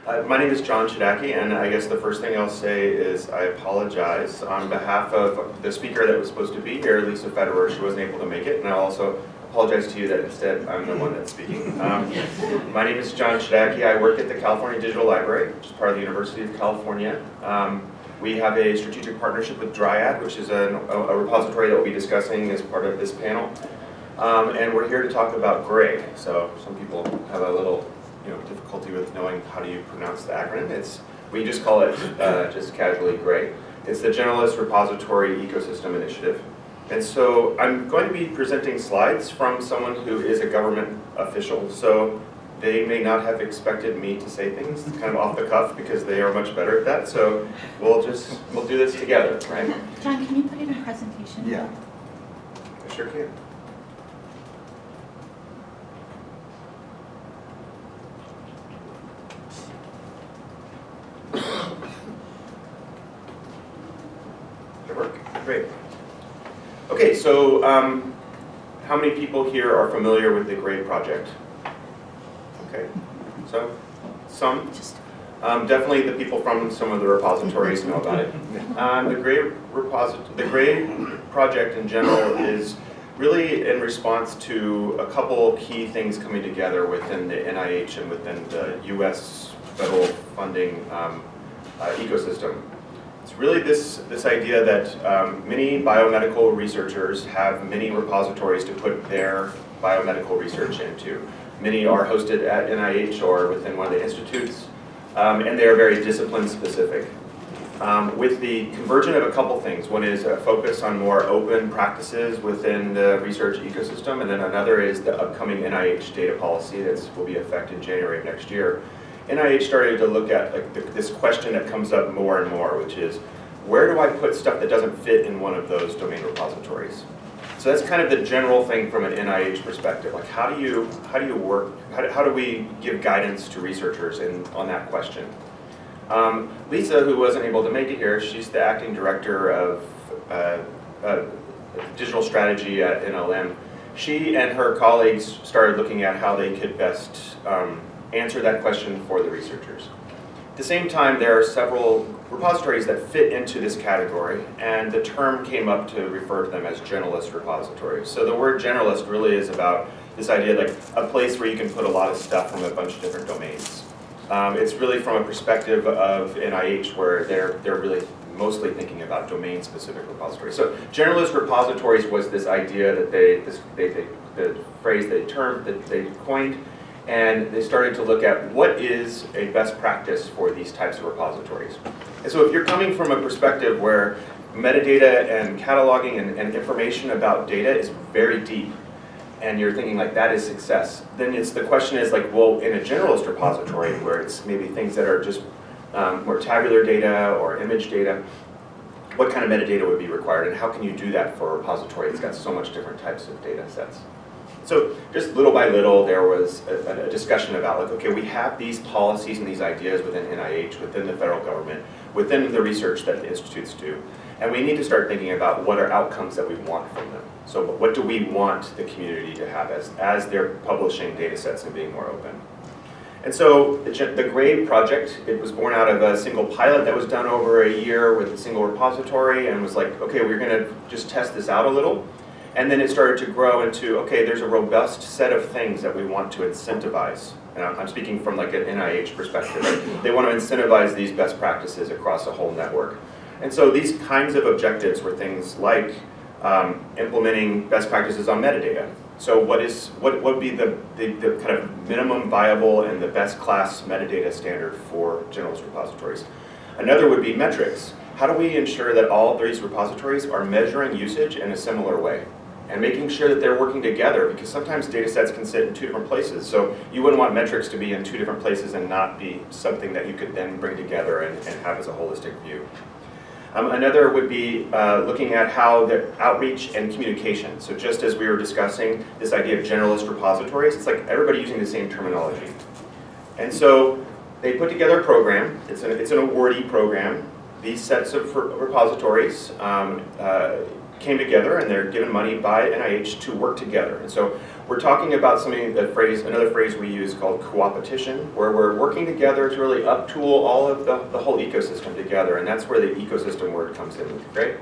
My name is John Chodacki, and I guess the first thing I'll say is I apologize on behalf of the speaker that was supposed to be here, Lisa Federer. She wasn't able to make it, and I'll also apologize to you that instead I'm the one that's speaking. My name is John Chodacki. I work at the California Digital Library, which is part of the University of California. We have a strategic partnership with GREI, which is a repository that we'll be discussing as part of this panel. And we're here to talk about GREI. So some people have a little difficulty with knowing how do you pronounce the acronym. We just call it just casually GREI. It's the Generalist Repository Ecosystem Initiative. And so I'm going to be presenting slides from someone who is a government official. So they may not have expected me to say things kind of off the cuff because they are much better at that. So we'll do this together, right? John, can you put it in presentation? Yeah, I sure can. Great. Okay, so how many people here are familiar with the GREI project? Okay, so some. Definitely the people from some of the repositories know about it. The GREI project in general is really in response to a couple key things coming together within the NIH and within the US federal funding ecosystem. It's really this idea that many biomedical researchers have many repositories to put their biomedical research into. Many are hosted at NIH or within one of the institutes, and they are very discipline specific. With the convergence of a couple things, one is a focus on more open practices within the research ecosystem, and then another is the upcoming NIH data policy that will be effective January of next year. NIH started to look at this question that comes up more and more, which is, where do I put stuff that doesn't fit in one of those domain repositories? So that's kind of the general thing from an NIH perspective. Like, how do you work? How do we give guidance to researchers on that question? Lisa, who wasn't able to make it here, she's the acting director of digital strategy at NLM. She and her colleagues started looking at how they could best answer that question for the researchers. At the same time, there are several repositories that fit into this category, and the term came up to refer to them as generalist repositories. So the word generalist really is about this idea like a place where you can put a lot of stuff from a bunch of different domains. It's really from a perspective of NIH where they're really mostly thinking about domain-specific repositories. So generalist repositories was this idea that the phrase, the term that they coined, and they started to look at what is a best practice for these types of repositories. And so if you're coming from a perspective where metadata and cataloging and information about data is very deep, and you're thinking like that is success, then the question is like, well, in a generalist repository where it's maybe things that are just more tabular data or image data, what kind of metadata would be required, and how can you do that for a repository that's got so much different types of data sets? So just little by little, there was a discussion about like, okay, we have these policies and these ideas within NIH, within the federal government, within the research that the institutes do, and we need to start thinking about what are outcomes that we want from them. So what do we want the community to have as they're publishing data sets and being more open? And so the GREI project, it was born out of a single pilot that was done over a year with a single repository, and was like, okay, we're going to just test this out a little. And then it started to grow into, okay, there's a robust set of things that we want to incentivize. And I'm speaking from like an NIH perspective. Right? They want to incentivize these best practices across a whole network. And so these kinds of objectives were things like implementing best practices on metadata. So what would be the kind of minimum viable and the best class metadata standard for generalist repositories? Another would be metrics. How do we ensure that all of these repositories are measuring usage in a similar way? And making sure that they're working together, because sometimes data sets can sit in two different places. So you wouldn't want metrics to be in two different places and not be something that you could then bring together and have as a holistic view. Another would be looking at how the outreach and communication. So just as we were discussing this idea of generalist repositories, it's like everybody using the same terminology. And so they put together a program. It's an awardee program. These sets of repositories came together and they're given money by NIH to work together. And so we're talking about something, another phrase we use called cooperation, where we're working together to really uptool all of the whole ecosystem together, and that's where the ecosystem word comes in, right?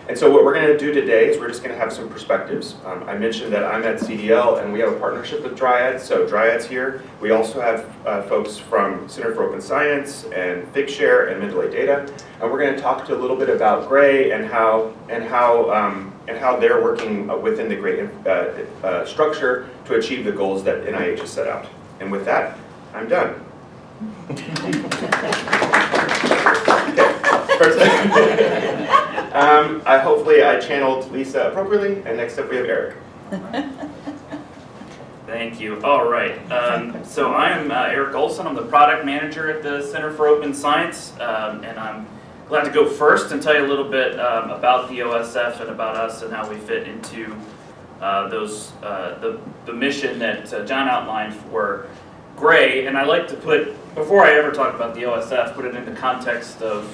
And so what we're going to do today is we're just going to have some perspectives. I mentioned that I'm at CDL and we have a partnership with Dryad, so Dryad's here. We also have folks from Center for Open Science and Figshare and Mendeley Data, and we're going to talk to a little bit about GREI and how they're working within the GREI structure to achieve the goals that NIH has set out. And with that, I'm done. Okay, first. Hopefully I channeled Lisa appropriately, and next up we have Eric. Thank you. All right. So I'm Eric Olson. I'm the product manager at the Center for Open Science, and I'm glad to go first and tell you a little bit about the OSF and about us and how we fit into the mission that John outlined for GREI. And I like to put, before I ever talk about the OSF, put it in the context of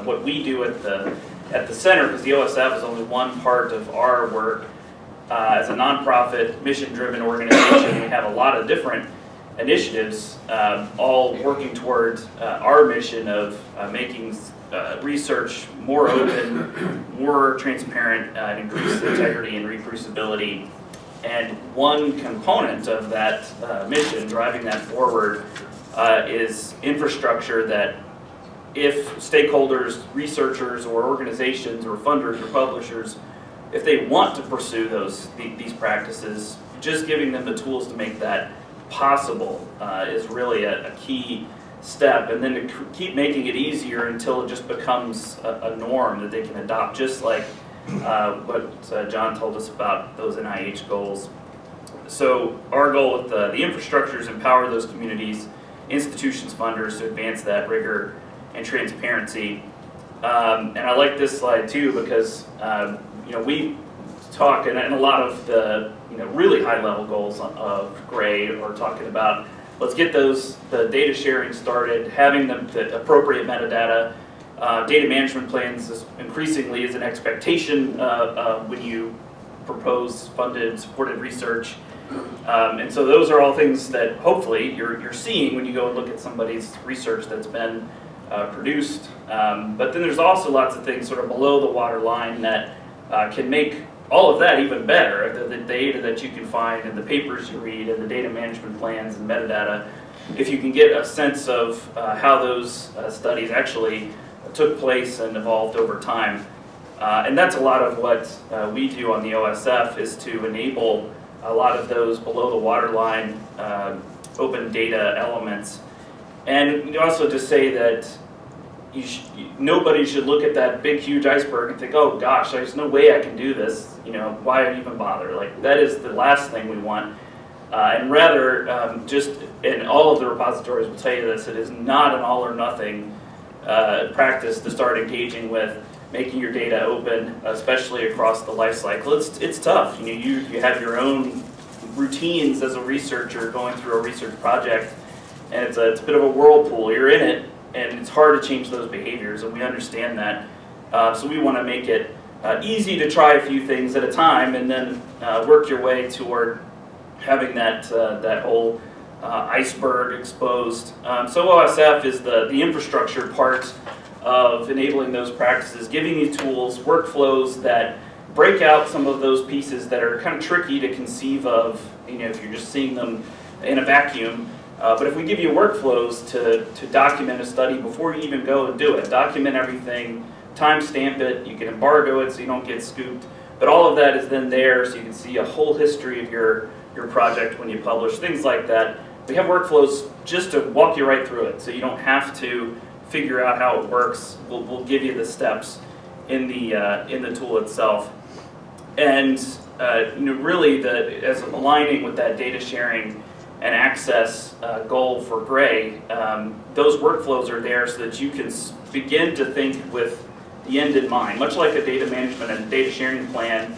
what we do at the center, because the OSF is only one part of our work. As a nonprofit, mission-driven organization, we have a lot of different initiatives, all working toward our mission of making research more open, more transparent, and increase integrity and reproducibility. And one component of that mission, driving that forward, is infrastructure that if stakeholders, researchers, or organizations, or funders, or publishers, if they want to pursue these practices, just giving them the tools to make that possible is really a key step, and then to keep making it easier until it just becomes a norm that they can adopt, just like what John told us about those NIH goals. So our goal with the infrastructure is empower those communities, institutions, funders to advance that rigor and transparency. And I like this slide too because we talk, and a lot of the really high level goals of GREI are talking about, let's get the data sharing started, having the appropriate metadata. Data management plans increasingly is an expectation when you propose funded, supported research. And so those are all things that hopefully you're seeing when you go and look at somebody's research that's been produced. But then there's also lots of things sort of below the waterline that can make all of that even better. The data that you can find and the papers you read and the data management plans and metadata, if you can get a sense of how those studies actually took place and evolved over time. And that's a lot of what we do on the OSF, is to enable a lot of those below the waterline open data elements. And also to say that nobody should look at that big huge iceberg and think, oh gosh, there's no way I can do this, why even bother? Like, that is the last thing we want. And rather, and all of the repositories will tell you this, it is not an all or nothing practice to start engaging with making your data open, especially across the life cycle. It's tough. You have your own routines as a researcher going through a research project, and it's a bit of a whirlpool. You're in it, and it's hard to change those behaviors, and we understand that. So we want to make it easy to try a few things at a time, and then work your way toward having that whole iceberg exposed. So OSF is the infrastructure part of enabling those practices, giving you tools, workflows that break out some of those pieces that are kind of tricky to conceive of, if you're just seeing them in a vacuum. But if we give you workflows to document a study before you even go and do it, document everything, timestamp it, you can embargo it so you don't get scooped, but all of that is then there so you can see a whole history of your project when you publish, things like that. We have workflows just to walk you right through it, so you don't have to figure out how it works. We'll give you the steps in the tool itself. And really, as aligning with that data sharing and access goal for GREI, those workflows are there so that you can begin to think with the end in mind, much like a data management and data sharing plan.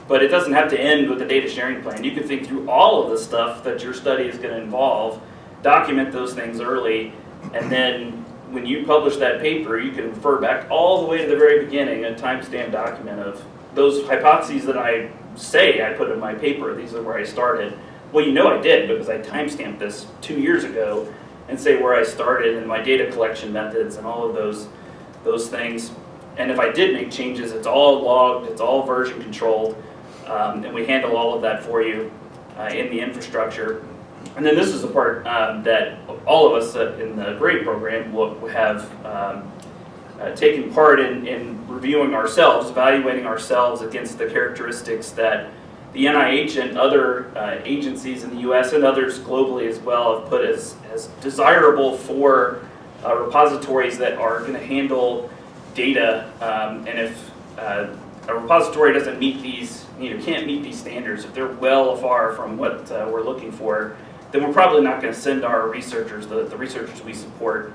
But it doesn't have to end with the data sharing plan. You can think through all of the stuff that your study is going to involve, document those things early, and then when you publish that paper, you can refer back all the way to the very beginning, a timestamp document of those hypotheses that I say I put in my paper, these are where I started. Well, you know I did because I timestamped this 2 years ago and say where I started and my data collection methods and all of those things. And if I did make changes, it's all logged, it's all version controlled, and we handle all of that for you in the infrastructure. And then this is the part that all of us in the GREI program will have taken part in reviewing ourselves, evaluating ourselves against the characteristics that the NIH and other agencies in the US and others globally as well have put as desirable for repositories that are going to handle data. And if a repository doesn't meet these, can't meet these standards, if they're well far from what we're looking for, then we're probably not going to send our researchers, the researchers we support,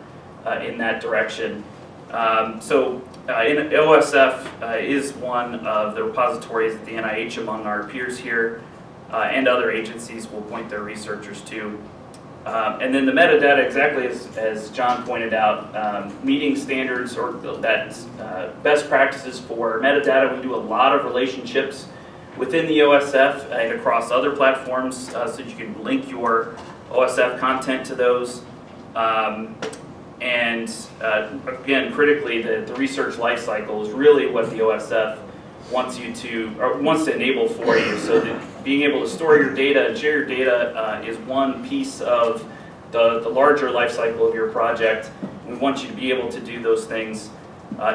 in that direction. OSF is one of the repositories that the NIH, among our peers here, and other agencies will point their researchers to. And then the metadata, exactly as John pointed out, meeting standards or that best practices for metadata. We do a lot of relationships within the OSF and across other platforms, so you can link your OSF content to those. Again, critically, the research lifecycle is really what the OSF wants to enable for you. So that being able to store your data and share your data is one piece of the larger lifecycle of your project. We want you to be able to do those things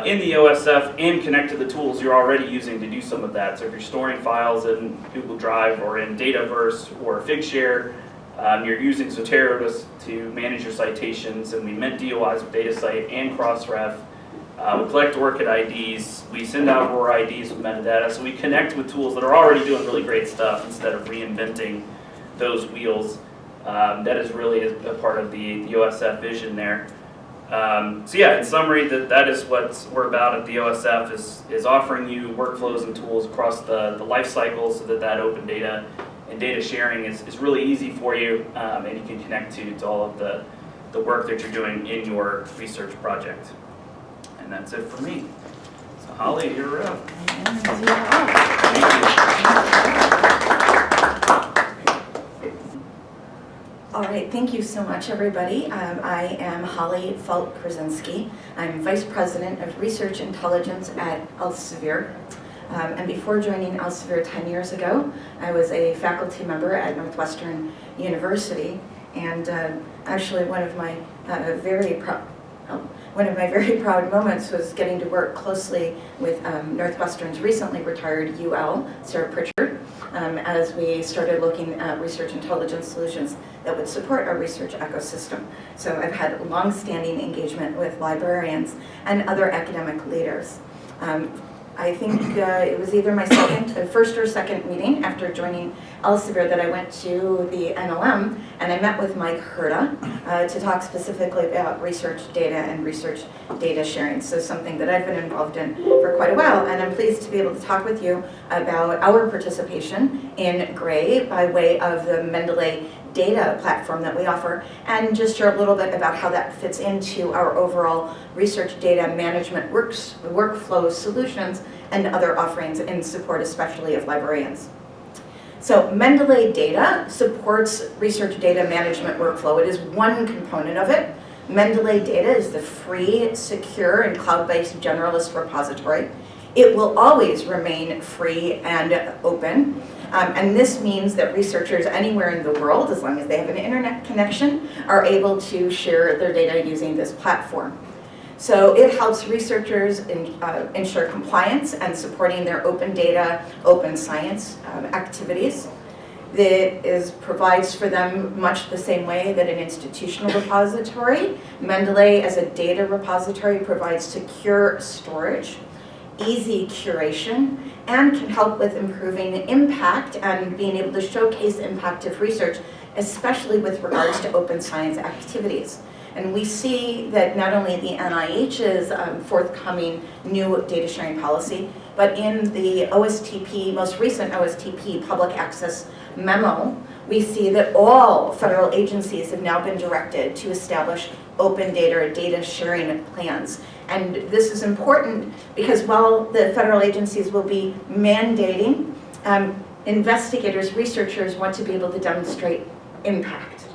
in the OSF and connect to the tools you're already using to do some of that. So if you're storing files in Google Drive or in Dataverse or Figshare, you're using Zotero to manage your citations, and we mint DOIs with DataCite and Crossref. We collect ORCID IDs, we send out ROR IDs with metadata, so we connect with tools that are already doing really great stuff instead of reinventing those wheels. That is really a part of the OSF vision there. So yeah, in summary, that is what we're about at the OSF, is offering you workflows and tools across the life cycle so that open data and data sharing is really easy for you, and you can connect to all of the work that you're doing in your research project. And that's it for me. So Holly, you're up. Thank you. All right, thank you so much, everybody. I am Holly Falk-Krasinski. I'm Vice President of Research Intelligence at Elsevier. And before joining Elsevier 10 years ago, I was a faculty member at Northwestern University. And actually, one of my very proud moments was getting to work closely with Northwestern's recently retired UL, Sarah Pritchard, as we started looking at research intelligence solutions that would support our research ecosystem. So I've had long-standing engagement with librarians and other academic leaders. I think it was either my first or second meeting after joining Elsevier that I went to the NLM, and I met with Mike Herta to talk specifically about research data and research data sharing. So something that I've been involved in for quite a while, and I'm pleased to be able to talk with you about our participation in GREI by way of the Mendeley Data platform that we offer, and just share a little bit about how that fits into our overall research data management workflow solutions and other offerings in support especially of librarians. So Mendeley Data supports research data management workflow. It is one component of it. Mendeley Data is the free, secure, and cloud-based generalist repository. It will always remain free and open. And this means that researchers anywhere in the world, as long as they have an internet connection, are able to share their data using this platform. So it helps researchers ensure compliance and supporting their open data, open science activities. That provides for them much the same way that an institutional repository. Mendeley, as a data repository, provides secure storage, easy curation, and can help with improving impact and being able to showcase the impact of research, especially with regards to open science activities. And we see that not only the NIH's forthcoming new data sharing policy, but in the OSTP, most recent OSTP public access memo, we see that all federal agencies have now been directed to establish open data sharing plans. And this is important because while the federal agencies will be mandating, investigators, researchers want to be able to demonstrate impact.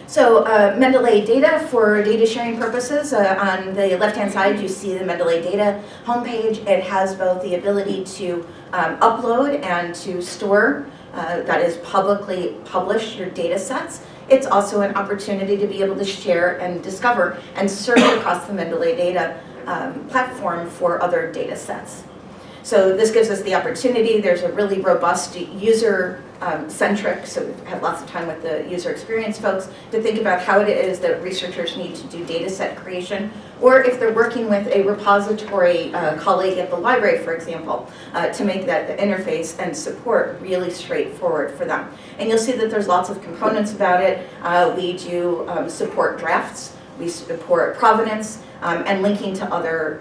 So Mendeley Data for data sharing purposes. On the left-hand side, you see the Mendeley Data homepage. It has both the ability to upload and to store, that is publicly publish your data sets. It's also an opportunity to be able to share and discover and search across the Mendeley Data platform for other data sets. So this gives us the opportunity. There's a really robust user-centric, so we've had lots of time with the user experience folks to think about how it is that researchers need to do data set creation, or if they're working with a repository colleague at the library, for example, to make that interface and support really straightforward for them. And you'll see that there's lots of components about it. We do support drafts, we support provenance, and linking to other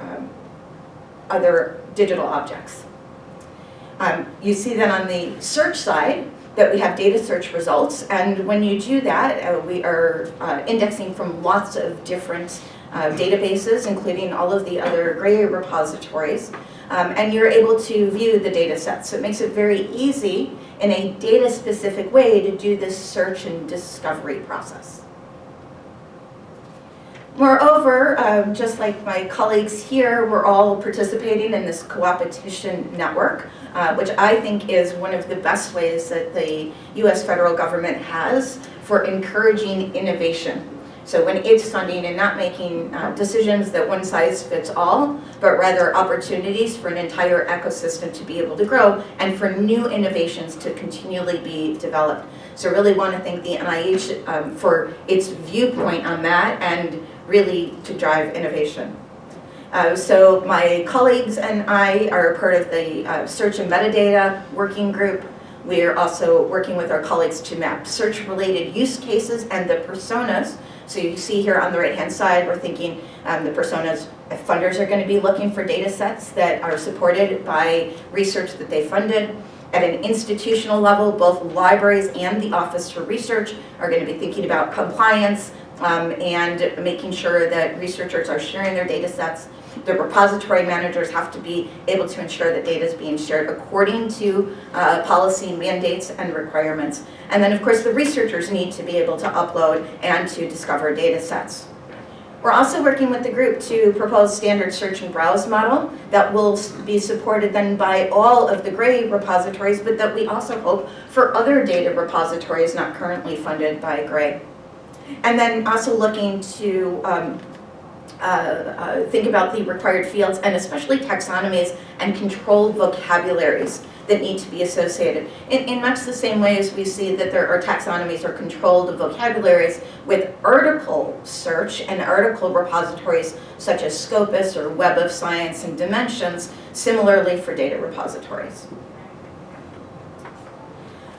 digital objects. You see then on the search side that we have data search results, and when you do that, we are indexing from lots of different databases, including all of the other GREI repositories, and you're able to view the data sets. So it makes it very easy in a data-specific way to do this search and discovery process. Moreover, just like my colleagues here, we're all participating in this Coopetation Network, which I think is one of the best ways that the US federal government has for encouraging innovation. So when it's funding and not making decisions that one size fits all, but rather opportunities for an entire ecosystem to be able to grow and for new innovations to continually be developed. So I really want to thank the NIH for its viewpoint on that and really to drive innovation. So my colleagues and I are part of the search and metadata working group. We are also working with our colleagues to map search-related use cases and the personas. So you see here on the right-hand side, we're thinking the personas, funders are going to be looking for data sets that are supported by research that they funded. At an institutional level, both libraries and the Office for Research are going to be thinking about compliance and making sure that researchers are sharing their data sets. The repository managers have to be able to ensure that data is being shared according to policy mandates and requirements. And then of course the researchers need to be able to upload and to discover data sets. We're also working with the group to propose standard search and browse model that will be supported then by all of the GREI repositories, but that we also hope for other data repositories not currently funded by GREI. And then also looking to think about the required fields and especially taxonomies and controlled vocabularies that need to be associated. In much the same way as we see that there are taxonomies or controlled vocabularies with article search and article repositories such as Scopus or Web of Science and Dimensions, similarly for data repositories.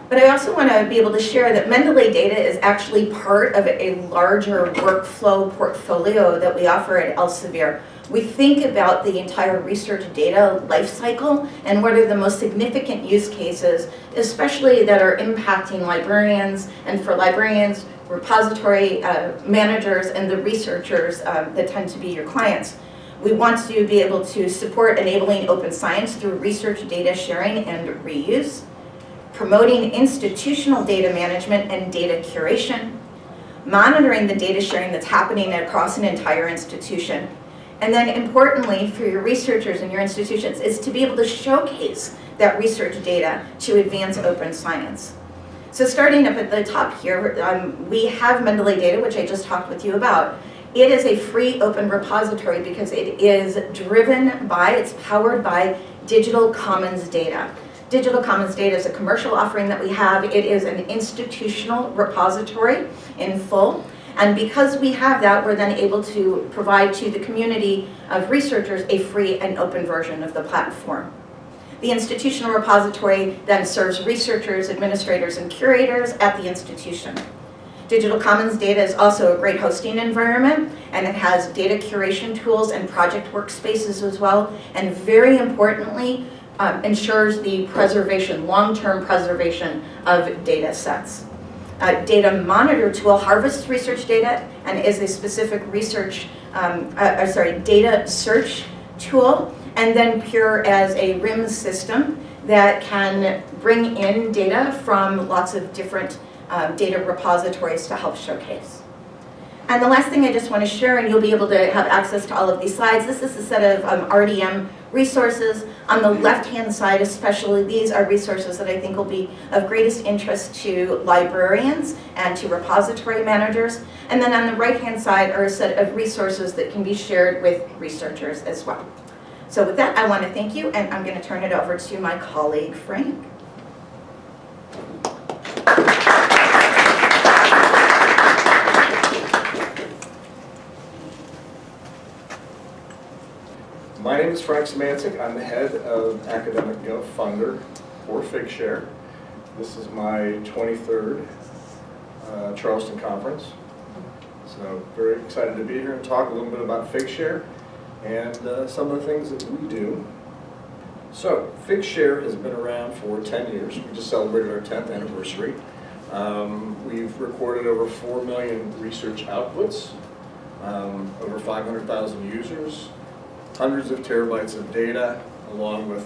But I also want to be able to share that Mendeley Data is actually part of a larger workflow portfolio that we offer at Elsevier. We think about the entire research data lifecycle and what are the most significant use cases, especially that are impacting librarians, and for librarians, repository managers, and the researchers that tend to be your clients. We want to be able to support enabling open science through research data sharing and reuse, promoting institutional data management and data curation, monitoring the data sharing that's happening across an entire institution, and then importantly for your researchers and your institutions is to be able to showcase that research data to advance open science. So starting up at the top here, we have Mendeley Data, which I just talked with you about. It is a free open repository because it is driven by, it's powered by digital commons data. Digital Commons Data is a commercial offering that we have. It is an institutional repository in full. And because we have that, we're then able to provide to the community of researchers a free and open version of the platform. The institutional repository then serves researchers, administrators, and curators at the institution. Digital Commons Data is also a great hosting environment, and it has data curation tools and project workspaces as well. And very importantly, ensures the preservation, long-term preservation of data sets. Data Monitor tool harvests research data and is a specific research, data search tool, and then Pure as a RIMS system that can bring in data from lots of different data repositories to help showcase. And the last thing I just want to share, and you'll be able to have access to all of these slides, this is a set of RDM resources. On the left-hand side especially, these are resources that I think will be of greatest interest to librarians and to repository managers. And then on the right-hand side are a set of resources that can be shared with researchers as well. So with that, I want to thank you, and I'm going to turn it over to my colleague, Frank. My name is Frank Semantic. I'm the head of Academic Gov Funder for Figshare. This is my 23rd Charleston conference. So very excited to be here and talk a little bit about Figshare and some of the things that we do. So Figshare has been around for 10 years. We just celebrated our 10th anniversary. We've recorded over 4 million research outputs, over 500,000 users, hundreds of terabytes of data, along with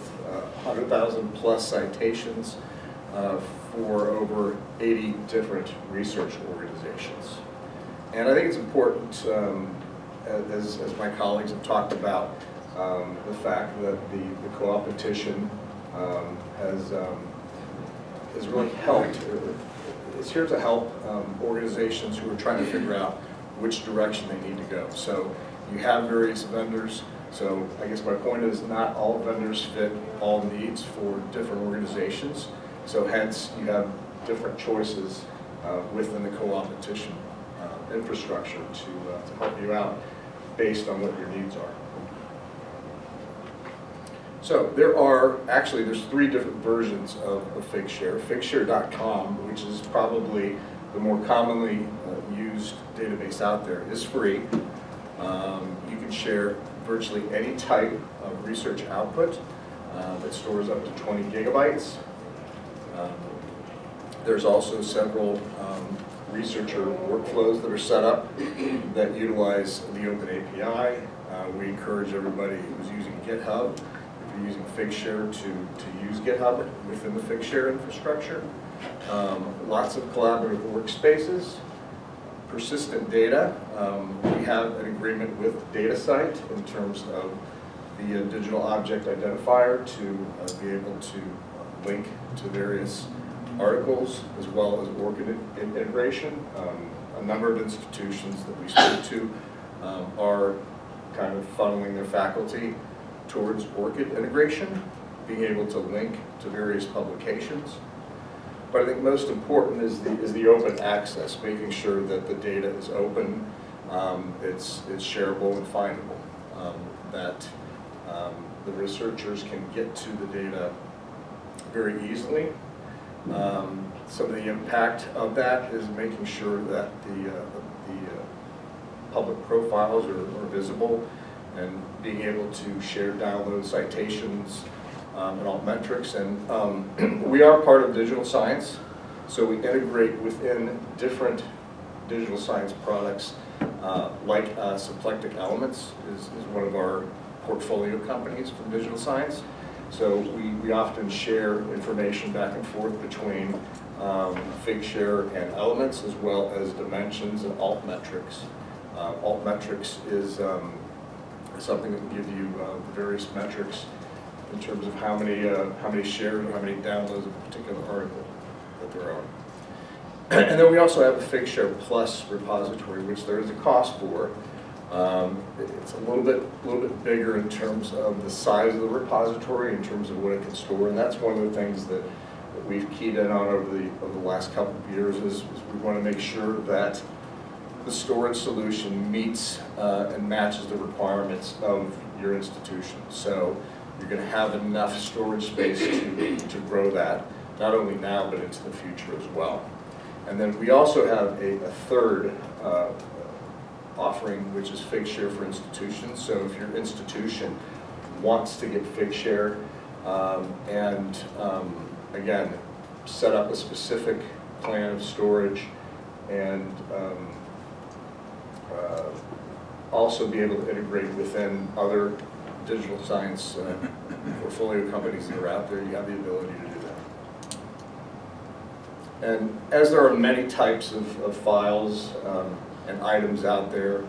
100,000 plus citations for over 80 different research organizations. And I think it's important, as my colleagues have talked about, the fact that the co-opetition has really helped, is here to help organizations who are trying to figure out which direction they need to go. So you have various vendors. So I guess my point is not all vendors fit all needs for different organizations. So hence you have different choices within the co-opetition infrastructure to help you out based on what your needs are. So there's 3 different versions of Figshare. Figshare.com, which is probably the more commonly used database out there, is free. You can share virtually any type of research output that stores up to 20 gigabytes. There's also several researcher workflows that are set up that utilize the Open API. We encourage everybody who's using GitHub, if you're using Figshare, to use GitHub within the Figshare infrastructure. Lots of collaborative workspaces. Persistent data, we have an agreement with DataCite in terms of the digital object identifier to be able to link to various articles as well as ORCID integration. A number of institutions that we spoke to are kind of funneling their faculty towards ORCID integration, being able to link to various publications. But I think most important is the open access, making sure that the data is open, it's shareable and findable, that the researchers can get to the data very easily. Some of the impact of that is making sure that the public profiles are visible and being able to share download citations and all metrics. And we are part of digital science, so we integrate within different digital science products like Symplectic Elements is one of our portfolio companies from digital science. So we often share information back and forth between Figshare and Elements, as well as dimensions and altmetrics. Altmetrics is something that will give you the various metrics in terms of how many shares or how many downloads of a particular article that there are. And then we also have a Figshare Plus repository, which there is a cost for. It's a little bit bigger in terms of the size of the repository, in terms of what it can store, and that's one of the things that we've keyed in on over the last couple of years is we want to make sure that the storage solution meets and matches the requirements of your institution. So you're going to have enough storage space to grow that, not only now but into the future as well. And then we also have a third offering, which is Figshare for institutions. So if your institution wants to get Figshare, and again, set up a specific plan of storage and also be able to integrate within other digital science portfolio companies that are out there. You have the ability to do that. And as there are many types of files and items out there,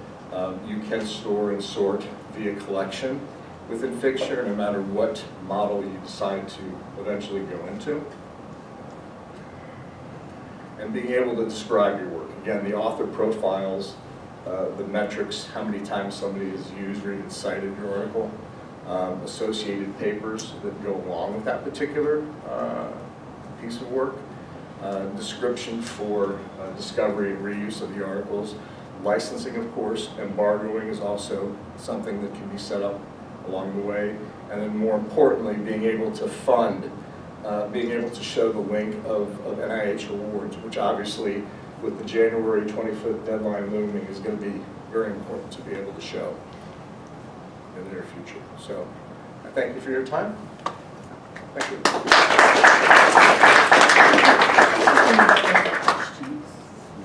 you can store and sort via collection within Figshare, no matter what model you decide to eventually go into. And being able to describe your work. Again, the author profiles, the metrics, how many times somebody has used or even cited your article, associated papers that go along with that particular piece of work, description for discovery and reuse of the articles, licensing, of course, embargoing is also something that can be set up along the way, and then more importantly, being able to fund, being able to show the link of NIH awards, which obviously with the January 25th deadline looming is going to be very important to be able to show in the near future. So I thank you for your time. Thank you.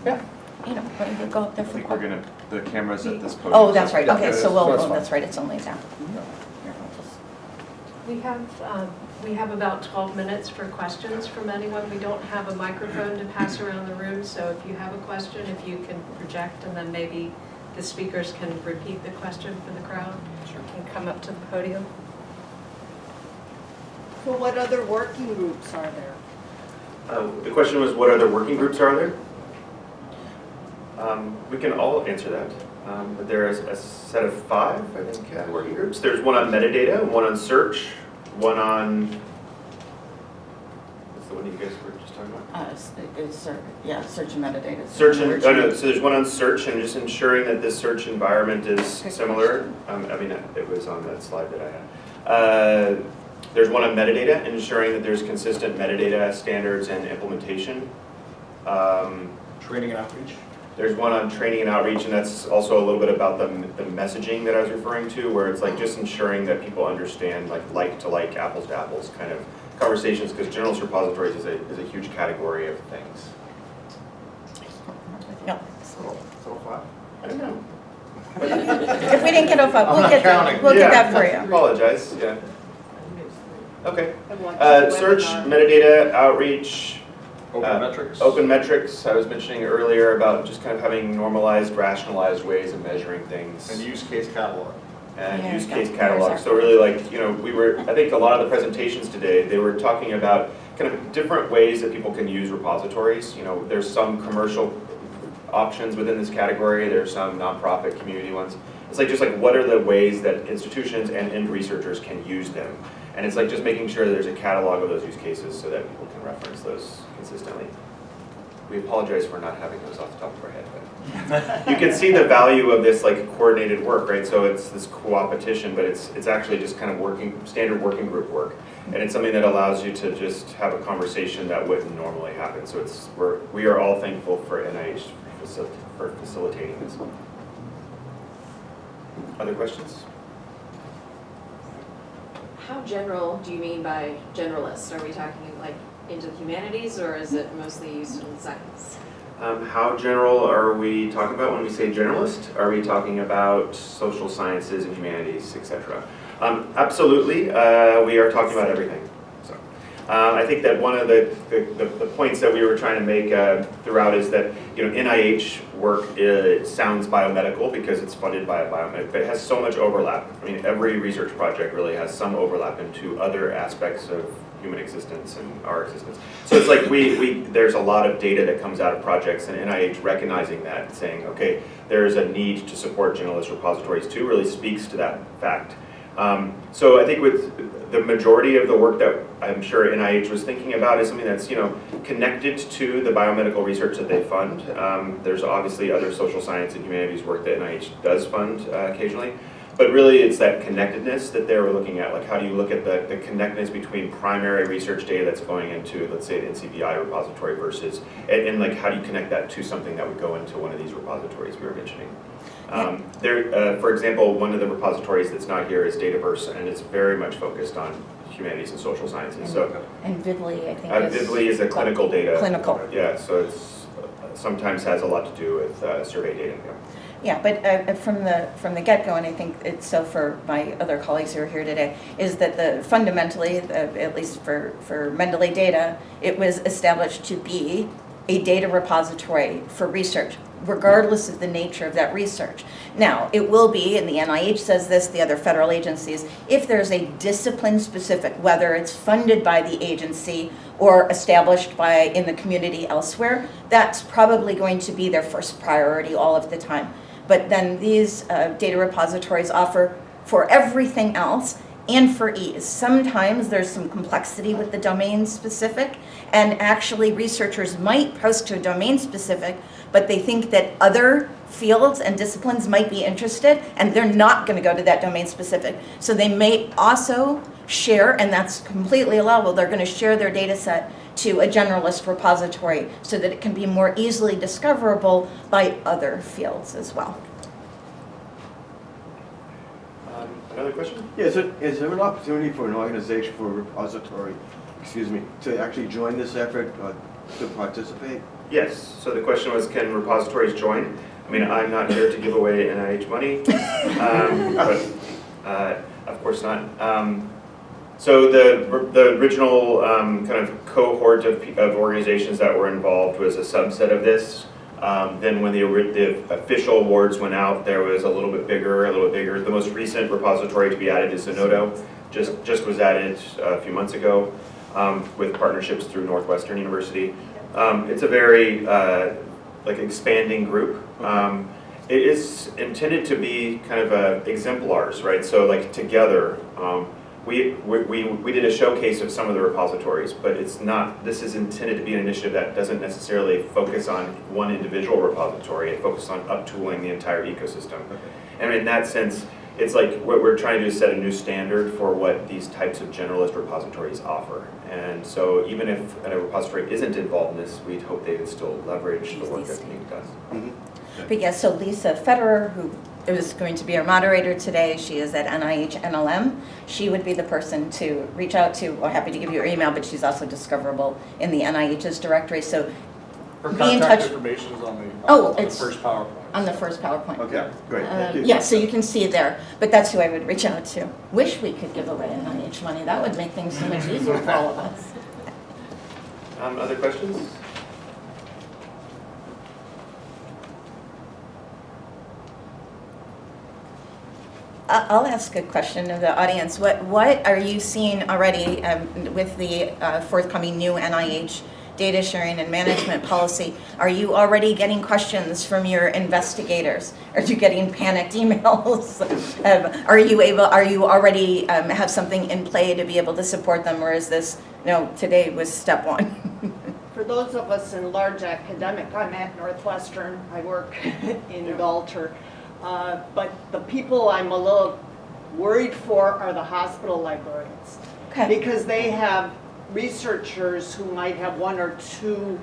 Yeah. You know, when we go up there I for think we're gonna, the camera's at this podium. Oh, that's right, okay, Yeah, so we'll, that's oh, fine. that's right, it's only down. We have about 12 minutes for questions from anyone. We don't have a microphone to pass around the room, so if you have a question, if you can project, and then maybe the speakers can repeat the question for the crowd. Sure. Can come up to the podium. So what other working groups are there? The question was, what other working groups are there? We can all answer that. But there is a set of 5, I think, working groups. There's one on metadata, one on search, one on, what's the one you guys were just talking about? Search and metadata. Search and, oh no, so there's one on search and just ensuring that this search environment is Good similar. I mean, it was on that slide that I had. There's one on metadata, ensuring that there's consistent metadata standards and implementation. Training and outreach. There's one on training and outreach, and that's also a little bit about the messaging that I was referring to, where it's like just ensuring that people understand like to like, apples to apples kind of conversations, because Generalist Repositories is a huge category of things. Yeah. So 5? I don't know. If we didn't get a vote, I'm we'll not get counting. we'll get Yeah. that for you. Apologize, yeah. Okay. I've watched the Search, webinar. metadata, outreach, Open metrics. open metrics. I was mentioning earlier about just kind of having normalized, rationalized ways of measuring things. And use case catalog. And Yeah, use yeah. case catalog. So really, like, you know, I think a lot of the presentations today, they were talking about kind of different ways that people can use repositories. You know, there's some commercial options within this category, there's some nonprofit community ones. It's like, just like, what are the ways that institutions and end researchers can use them? And it's like just making sure that there's a catalog of those use cases so that people can reference those consistently. We apologize for not having those off the top of our head, but you can see the value of this like coordinated work, right? So it's this co-opetition, but it's actually just kind of standard working group work. And it's something that allows you to just have a conversation that wouldn't normally happen. So we are all thankful for NIH for facilitating this. Other questions? How general do you mean by generalist? Are we talking like into the humanities, or is it mostly used in science? How general are we talking about when we say generalist? Are we talking about social sciences and humanities, etc.? Absolutely, we are talking about everything. So, I think that one of the points that we were trying to make throughout is that, you know, NIH work sounds biomedical because it's funded by a biomedic, but it has so much overlap. I mean, every research project really has some overlap into other aspects of human existence and our existence. So it's like there's a lot of data that comes out of projects, and NIH recognizing that and saying, okay, there's a need to support Generalist Repositories too, really speaks to that fact. So I think with the majority of the work that I'm sure NIH was thinking about is something that's, you know, connected to the biomedical research that they fund. There's obviously other social science and humanities work that NIH does fund occasionally. But really, it's that connectedness that they were looking at. Like, how do you look at the connectedness between primary research data that's going into, let's say, an NCBI repository versus, and like, how do you connect that to something that would go into one of these repositories we were mentioning? For example, one of the repositories that's not here is Dataverse, and it's very much focused on humanities and social sciences. So And Vidley, I think Vidley is a clinical data. Clinical. Yeah, so it's sometimes has a lot to do with survey data. Yeah, but from the get-go, and I think it's so for my other colleagues who are here today, is that fundamentally, at least for Mendeley Data, it was established to be a data repository for research, regardless of the nature of that research. Now, it will be, and the NIH says this, the other federal agencies, if there's a discipline-specific, whether it's funded by the agency or established in the community elsewhere, that's probably going to be their first priority all of the time. But then these data repositories offer for everything else and for ease. Sometimes there's some complexity with the domain specific, and actually researchers might post to a domain specific, but they think that other fields and disciplines might be interested, and they're not going to go to that domain specific. So they may also share, and that's completely allowable, they're going to share their data set to a generalist repository so that it can be more easily discoverable by other fields as well. Another question? Yeah, is there an opportunity for an organization, for a repository, to actually join this effort, to participate? Yes, so the question was, can repositories join? I mean, I'm not here to give away NIH money, but of course not. So the original kind of cohort of organizations that were involved was a subset of this. Then when the official awards went out, there was a little bit bigger. The most recent repository to be added is Zenodo. Just was added a few months ago with partnerships through Northwestern University. It's a very expanding group. It is intended to be kind of exemplars, right? So like together, we did a showcase of some of the repositories, but it's not, this is intended to be an initiative that doesn't necessarily focus on one individual repository. It focuses on up-tooling the entire ecosystem. And in that sense, it's like what we're trying to do is set a new standard for what these types of generalist repositories offer. And so even if a repository isn't involved in this, we'd hope they would still leverage the work that's being done. Mm-hmm. But yes, so Lisa Federer, who is going to be our moderator today, she is at NIH NLM. She would be the person to reach out to. We're happy to give you her email, but she's also discoverable in the NIH's directory. So Her be in contact touch. information is on the It's first PowerPoint. on the first PowerPoint. Okay, great, thank you. Yeah, so you can see there, but that's who I would reach out to. Wish we could give away NIH money. That would make things so much easier for all of us. Other questions? I'll ask a question of the audience. What are you seeing already with the forthcoming new NIH data sharing and management policy? Are you already getting questions from your investigators? Are you getting panicked emails? Are you already have something in play to be able to support them, or is this, no, today was step one? For those of us in large academic, I'm at Northwestern, I work in Galter. But the people I'm a little worried for are the hospital librarians. Okay. Because they have researchers who might have one or two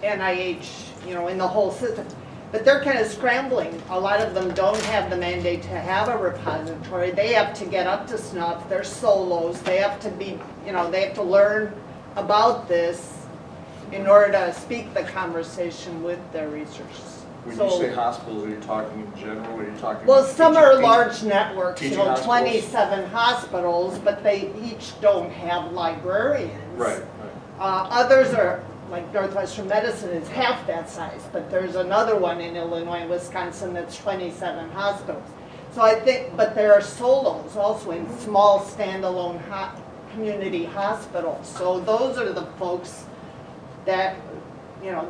NIH, in the whole system. But they're kind of scrambling. A lot of them don't have the mandate to have a repository. They have to get up to snuff. They're solos. They have to be, they have to learn about this in order to speak the conversation with their researchers. When you say hospitals, are you talking in general, or are you talking? Well, some teaching- are large networks, teaching hospitals? 27 hospitals, but they each don't have librarians. Right. Others are, like Northwestern Medicine is half that size, but there's another one in Illinois, Wisconsin that's 27 hospitals. So I think, but there are solos also in small standalone community hospitals. So those are the folks that,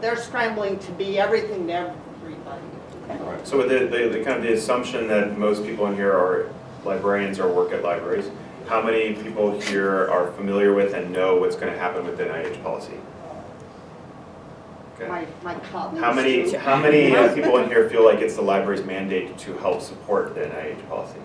they're scrambling to be everything to everybody. So with the kind of the assumption that most people in here are librarians or work at libraries, how many people here are familiar with and know what's going to happen with the NIH policy? Okay. My colleagues. How many people in here feel like it's the library's mandate to help support the NIH policy?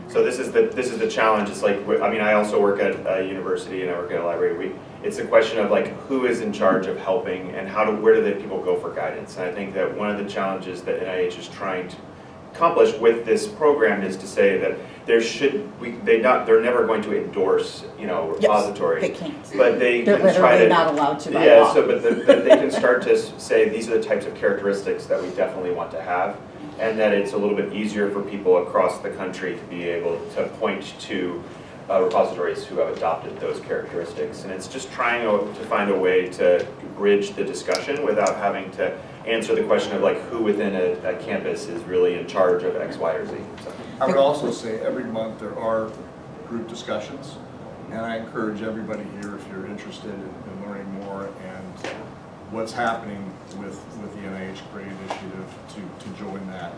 So this is the challenge. It's like, I mean, I also work at a university and I work at a library. It's a question of like who is in charge of helping and where do the people go for guidance? And I think that one of the challenges that NIH is trying to accomplish with this program is to say that they're never going to endorse, repositories. They can't. But they They're can try literally to. not allowed to by Yeah, law. but they can start to say, these are the types of characteristics that we definitely want to have, and that it's a little bit easier for people across the country to be able to point to repositories who have adopted those characteristics. And it's just trying to find a way to bridge the discussion without having to answer the question of like who within a campus is really in charge of X, Y, or Z. So. I would also say every month there are group discussions, and I encourage everybody here, if you're interested in learning more and what's happening with the NIH GREI initiative, to join that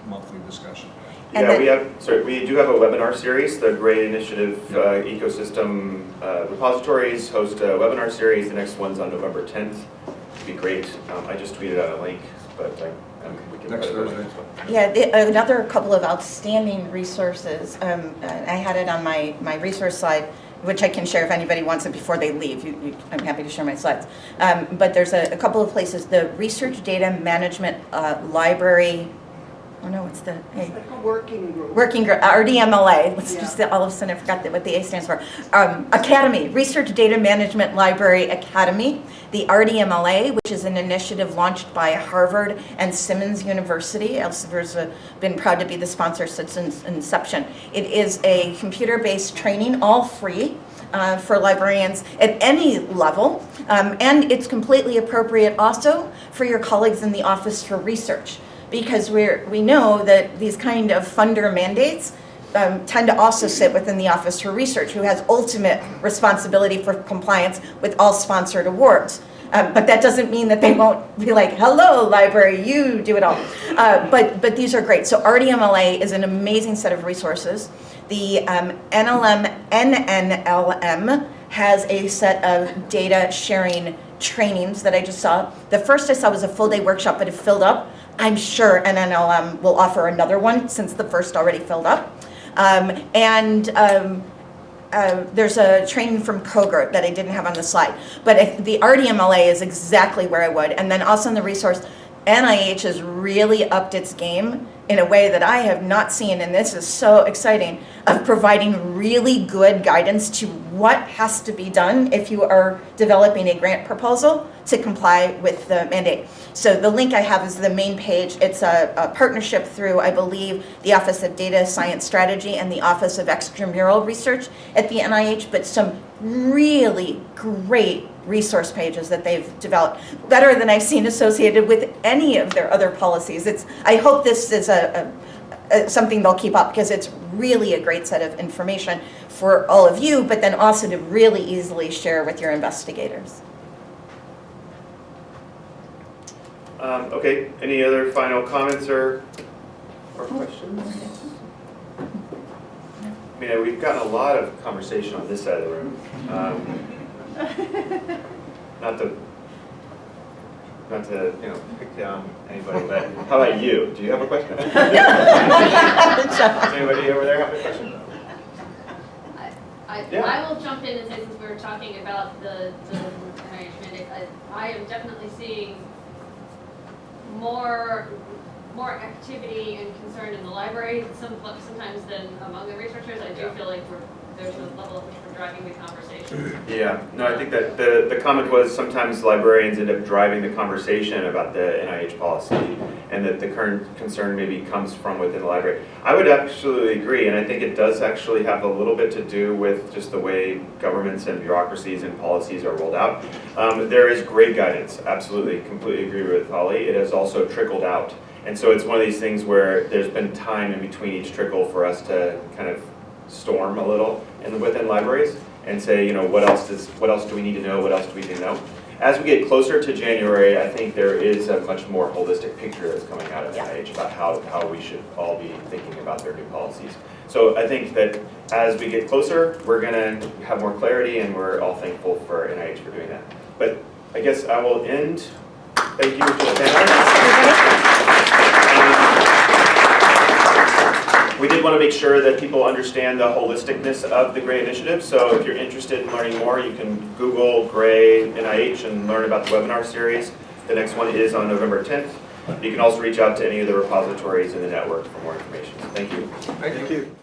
monthly discussion. And Yeah, we do have a webinar series. The GREI Initiative Ecosystem Repositories host a webinar series. The next one's on November 10th. It'd be great. I just tweeted out a link, but we can Next put it Thursday. Yeah, another couple of outstanding resources. I had it on my resource slide, which I can share if anybody wants it before they leave. I'm happy to share my slides. But there's a couple of places. The Research Data Management Library. Oh no, what's the It's like a working group. working group, RDMLA, let's Yeah. just, all of a sudden I forgot what the A stands for. Academy, Research Data Management Library Academy, the RDMLA, which is an initiative launched by Harvard and Simmons University. Elsevier's been proud to be the sponsor since inception. It is a computer-based training, all free, for librarians at any level, and it's completely appropriate also for your colleagues in the Office for Research. Because we know that these kind of funder mandates tend to also sit within the Office for Research, who has ultimate responsibility for compliance with all sponsored awards. But that doesn't mean that they won't be like, hello, library, you do it all. But these are great. So RDMLA is an amazing set of resources. The NNLM has a set of data sharing trainings that I just saw. The first I saw was a full day workshop, but it filled up. I'm sure NNLM will offer another one since the first already filled up. There's a training from Koger that I didn't have on the slide. But the RDMLA is exactly where I would. And then also in the resource, NIH has really upped its game in a way that I have not seen, and this is so exciting, of providing really good guidance to what has to be done if you are developing a grant proposal to comply with the mandate. So the link I have is the main page. It's a partnership through, I believe, the Office of Data Science Strategy and the Office of Extramural Research at the NIH, but some really great resource pages that they've developed, better than I've seen associated with any of their other policies. I hope this is something they'll keep up, because it's really a great set of information for all of you, but then also to really easily share with your investigators. Okay, any other final comments or questions? I mean, we've gotten a lot of conversation on this side of the room. Not to pick down anybody, but how about you? Do you have a question? Does anybody over there have a question? Yeah. I will jump in and say, since we were talking about the NIH mandate, I am definitely seeing more activity and concern in the library sometimes than among the researchers. I do feel like there's a level at which we're driving the conversation. Yeah, no, I think that the comment was sometimes librarians end up driving the conversation about the NIH policy, and that the current concern maybe comes from within the library. I would absolutely agree, and I think it does actually have a little bit to do with just the way governments and bureaucracies and policies are rolled out. There is great guidance, absolutely, completely agree with Holly. It has also trickled out. And so it's one of these things where there's been time in between each trickle for us to kind of storm a little within libraries and say, what else do we need to know? What else do we need to know? As we get closer to January, I think there is a much more holistic picture that's coming out of NIH about how we should all be thinking about their new policies. So I think that as we get closer, we're going to have more clarity, and we're all thankful for NIH for doing that. But I guess I will end. Thank you to the panelists. We did want to make sure that people understand the holisticness of the GREI initiative. So if you're interested in learning more, you can Google GREI NIH and learn about the webinar series. The next one is on November 10th. You can also reach out to any of the repositories in the network for more information. Thank you. Thank you.